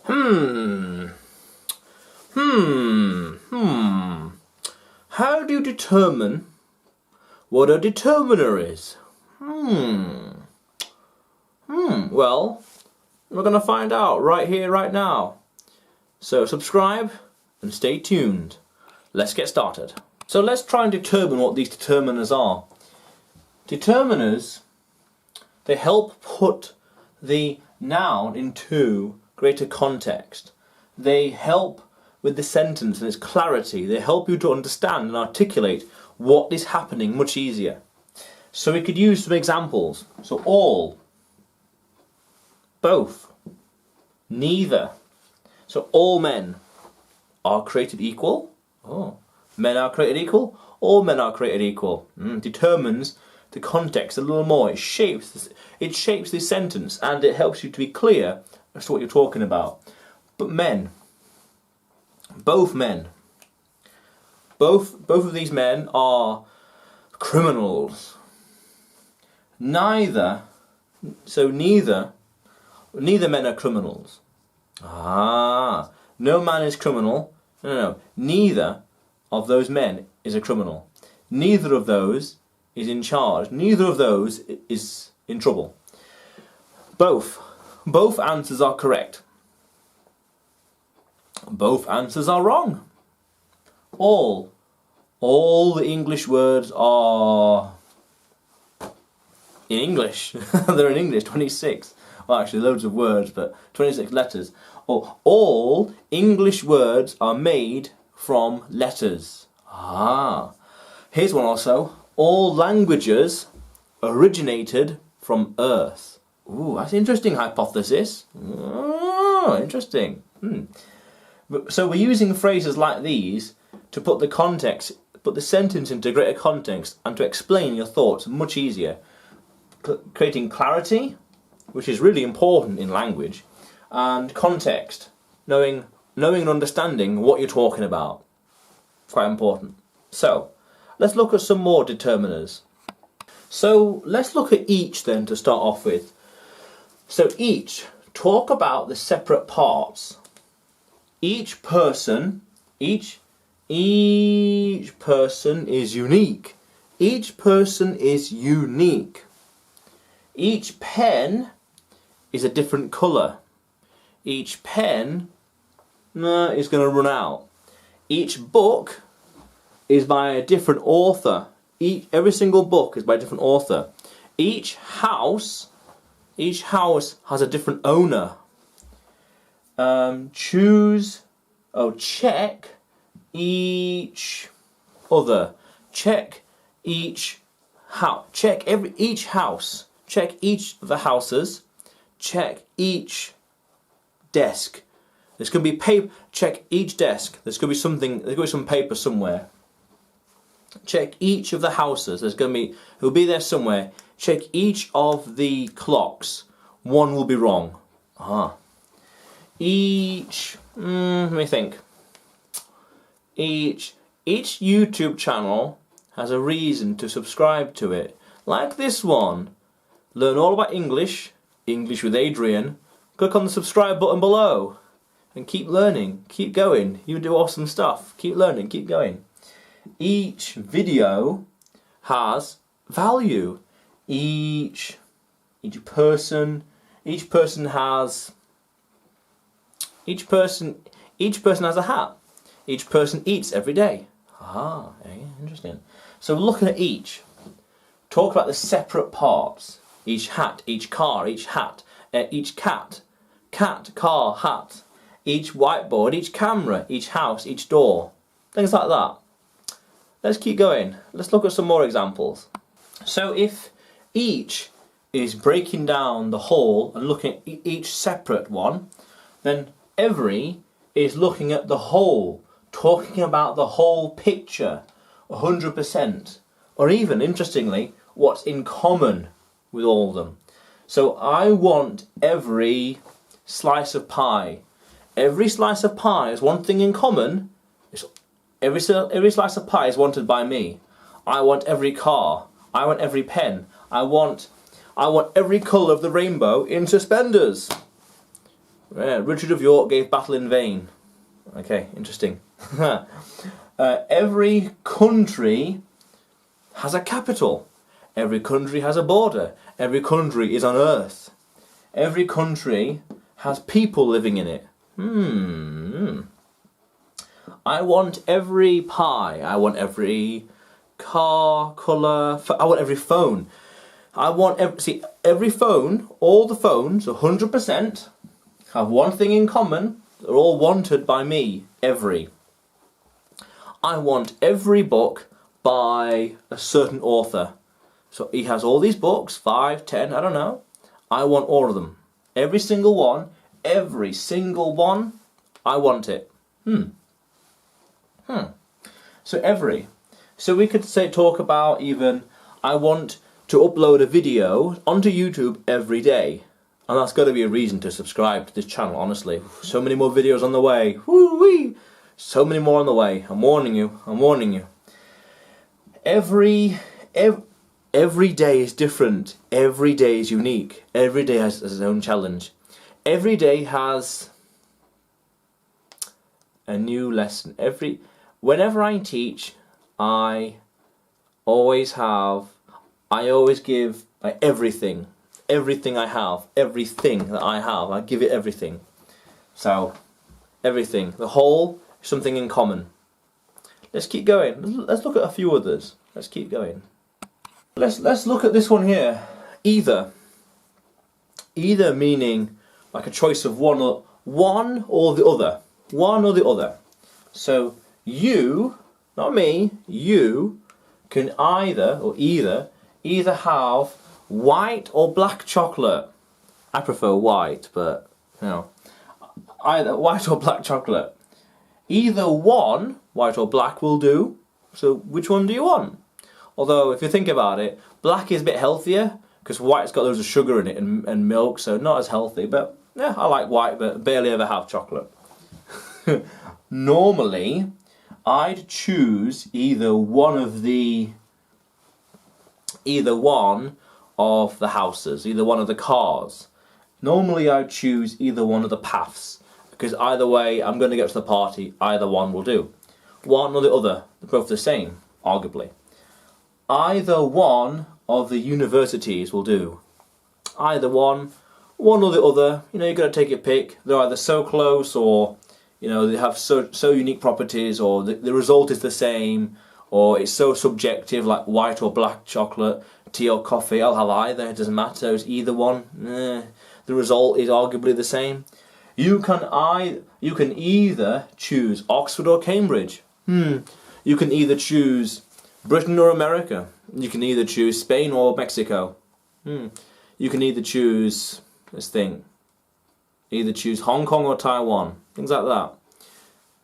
Hmm. Hmm. Hmm. How do you determine what a determiner is? Well, we're going to find out right here, right now. So subscribe and stay tuned. Let's get started. So let's try and determine what these determiners are. Determiners, they help put the noun into greater context. They help with the sentence and its clarity. They help you to understand and articulate what is happening much easier. So we could use some examples. So all, both, neither. So all men are created equal. Oh, men are created equal. All men are created equal. Determines the context a little more. It shapes the sentence and it helps you to be clear as to what you're talking about. But men, both of these men are criminals. Neither men are criminals. No man is criminal. No. Neither of those men is a criminal. Neither of those is in charge. Neither of those is in trouble. Both answers are correct. Both answers are wrong. All the English words are in English. They're in English, 26. Well, actually loads of words, but 26 letters. All English words are made from letters. Here's one also. All languages originated from Earth. Ooh, that's an interesting hypothesis. Interesting. So we're using phrases like these to put the sentence into greater context and to explain your thoughts much easier. Creating clarity, which is really important in language, and context, knowing and understanding what you're talking about. Quite important. So, let's look at some more determiners. So, let's look at each then to start off with. So, each, talk about the separate parts. Each person is unique. Each person is unique. Each pen is a different colour. Each pen is going to run out. Each book is by a different author. Every single book is by a different author. Each house has a different owner. Check each other. Check each house. Check each house. Check each of the houses. Check each desk. There's going to be paper. Check each desk. There's going to be some paper somewhere. Check each of the houses. It'll be there somewhere. Check each of the clocks. One will be wrong. Let me think. Each YouTube channel has a reason to subscribe to it. Like this one. Learn all about English with Adrian. Click on the subscribe button below. And keep learning, keep going. You do awesome stuff. Keep learning, keep going. Each video has value. Each person has a hat. Each person eats every day. Interesting. So looking at each, talk about the separate parts. Each hat, each car, each hat, each cat, car, hat. Each whiteboard, each camera, each house, each door. Things like that. Let's keep going. Let's look at some more examples. So if each is breaking down the whole and looking at each separate one, then every is looking at the whole, talking about the whole picture, 100%. Or even, interestingly, what's in common with all of them. So I want every slice of pie. Every slice of pie has one thing in common. Every slice of pie is wanted by me. I want every car. I want every pen. I want every colour of the rainbow in suspenders. Yeah, Richard of York gave battle in vain. Okay, interesting. Every country has a capital. Every country has a border. Every country is on Earth. Every country has people living in it. I want every pie. I want every car, colour. I want every phone. I want every phone, all the phones, 100%, have one thing in common. They're all wanted by me. Every. I want every book by a certain author. So he has all these books, 5, 10, I don't know. I want all of them. Every single one, I want it. So every. So we could talk about even, I want to upload a video onto YouTube every day. And that's got to be a reason to subscribe to this channel, honestly. So many more videos on the way. Woo-wee! So many more on the way. I'm warning you. Every day is different. Every day is unique. Every day has its own challenge. Every day has a new lesson. Whenever I teach, I always give everything. Everything I have, everything that I have, I give it everything. So, everything. The whole, something in common. Let's keep going. Let's look at a few others. Let's keep going. Let's look at this one here. Either. Either meaning like a choice of one or the other. One or the other. So you, not me, you can either have white or black chocolate. I prefer white, but you know, either white or black chocolate. Either one, white or black, will do. So which one do you want? Although if you think about it, black is a bit healthier because white's got loads of sugar in it and milk, so not as healthy. But yeah, I like white, but barely ever have chocolate. Normally, I'd choose either one of the houses, either one of the cars. Normally I'd choose either one of the paths, because either way I'm going to get to the party, either one will do. One or the other, they're both the same, arguably. Either one of the universities will do. Either one or the other, you know, you've got to take your pick. They're either so close, or you know, they have so unique properties, or the result is the same, or it's so subjective, like white or black chocolate, tea or coffee. I'll have either, it doesn't matter, it's either one. The result is arguably the same. You can either choose Oxford or Cambridge. You can either choose Britain or America. You can either choose Spain or Mexico. You can either choose, let's think, either choose Hong Kong or Taiwan. Things like that.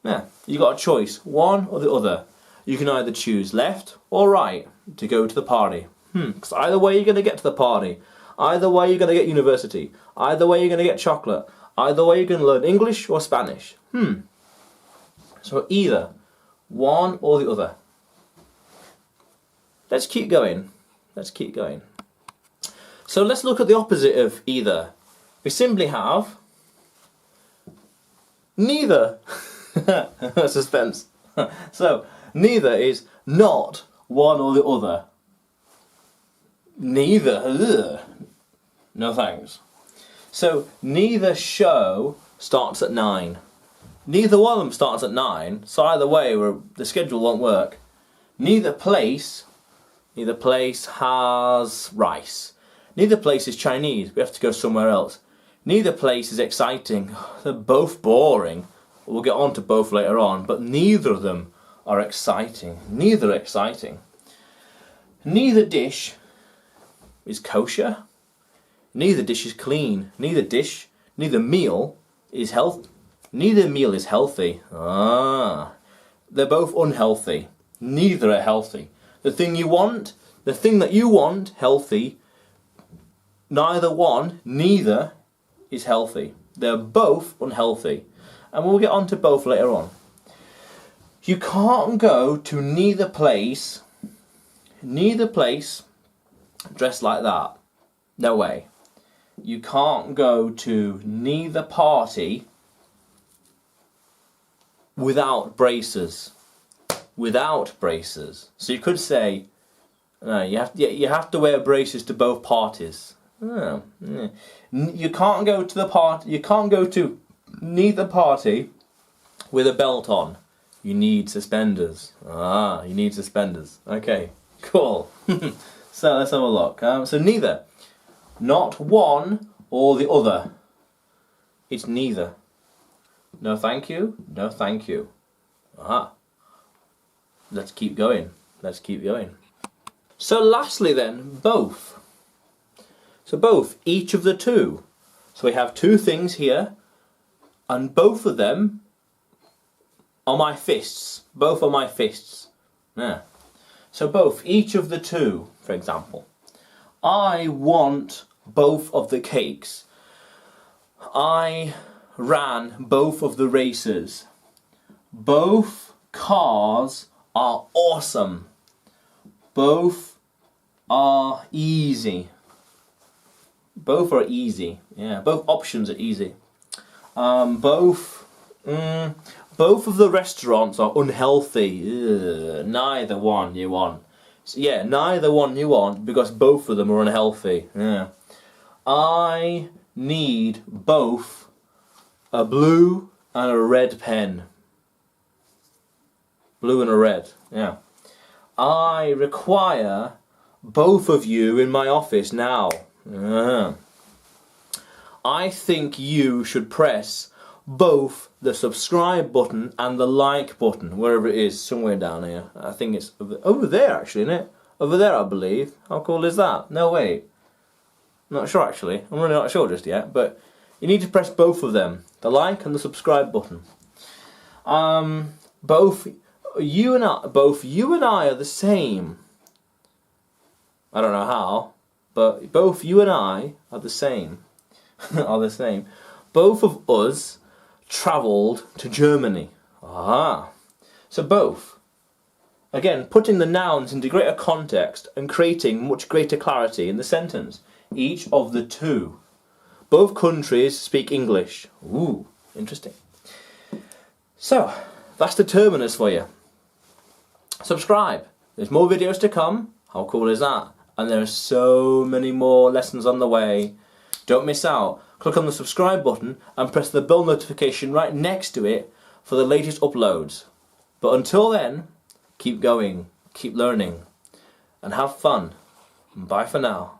Yeah, you got a choice, one or the other. You can either choose left or right to go to the party. Because either way you're going to get to the party. Either way you're going to get university. Either way you're going to get chocolate. Either way you're going to learn English or Spanish. So either one or the other. Let's keep going. So let's look at the opposite of either. We simply have neither. Suspense. So neither is not one or the other. Neither. Ugh. No thanks. So neither show starts at 9. Neither one of them starts at 9. So either way, the schedule won't work. Neither place has rice. Neither place is Chinese. We have to go somewhere else. Neither place is exciting. They're both boring. We'll get on to both later on, but neither of them are exciting. Neither are exciting. Neither dish is kosher. Neither dish is clean. Neither meal is healthy. Neither meal is healthy. They're both unhealthy. Neither are healthy. The thing that you want, healthy. Neither is healthy. They're both unhealthy. And we'll get on to both later on. You can't go to neither place dressed like that. No way. You can't go to neither party without braces. Without braces. So you could say, no, you have to wear braces to both parties. Oh, yeah. You can't go to the party. You can't go to neither party with a belt on. You need suspenders. You need suspenders. Okay, cool. So let's have a look. So neither, not one or the other. It's neither. No, thank you. No, thank you. Let's keep going. Let's keep going. So lastly then, both. So both, each of the two. So we have two things here, and both of them are my fists. Both are my fists. Yeah. So both, each of the two, for example. I want both of the cakes. I ran both of the races. Both cars are awesome. Both are easy. Both are easy. Yeah, both options are easy. Both of the restaurants are unhealthy. Ugh, neither one you want. So, yeah, neither one you want because both of them are unhealthy. Yeah. I need both a blue and a red pen. Blue and a red, yeah. I require both of you in my office now. I think you should press both the subscribe button and the like button, wherever it is, somewhere down here. I think it's over there actually, isn't it? Over there, I believe. How cool is that? No, wait. I'm not sure actually. I'm really not sure just yet, but you need to press both of them, the like and the subscribe button. Both you and I are the same. I don't know how, but both you and I are the same. Are the same. Both of us travelled to Germany. So both. Again, putting the nouns into greater context and creating much greater clarity in the sentence. Each of the two. Both countries speak English. Ooh, interesting. So, that's the terminus for you. Subscribe. There's more videos to come. How cool is that? And there are so many more lessons on the way. Don't miss out. Click on the subscribe button and press the bell notification right next to it for the latest uploads. But until then, keep going, keep learning, and have fun. Bye for now.